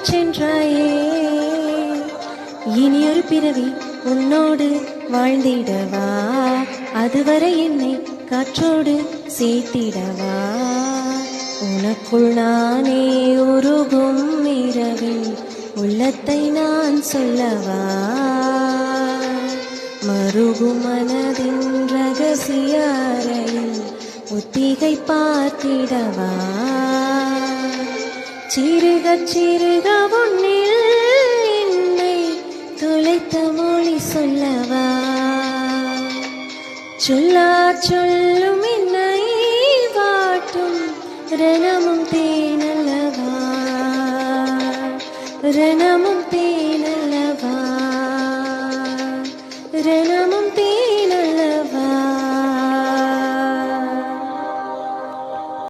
சென்றாயே. இனியொரு பிறவி உன்னோடு வாழ்ந்திடவா, அதுவரை என்னை காற்றோடு சேர்த்திடவா. உனக்குள் நானே உருகும் இரவில் உள்ளத்தை நான் சொல்லவா, மருகும் மனதின் ரகசிய அறையில் ஒத்திகை பார்த்திடவா. சிறுக சிறுக உன்னில் என்னை தொலைத்த மொழி சொல்லவா, சொல்லா சொல்லும் என்னை வாட்டும் ரணமும் தேனல்லவா, ரணமும்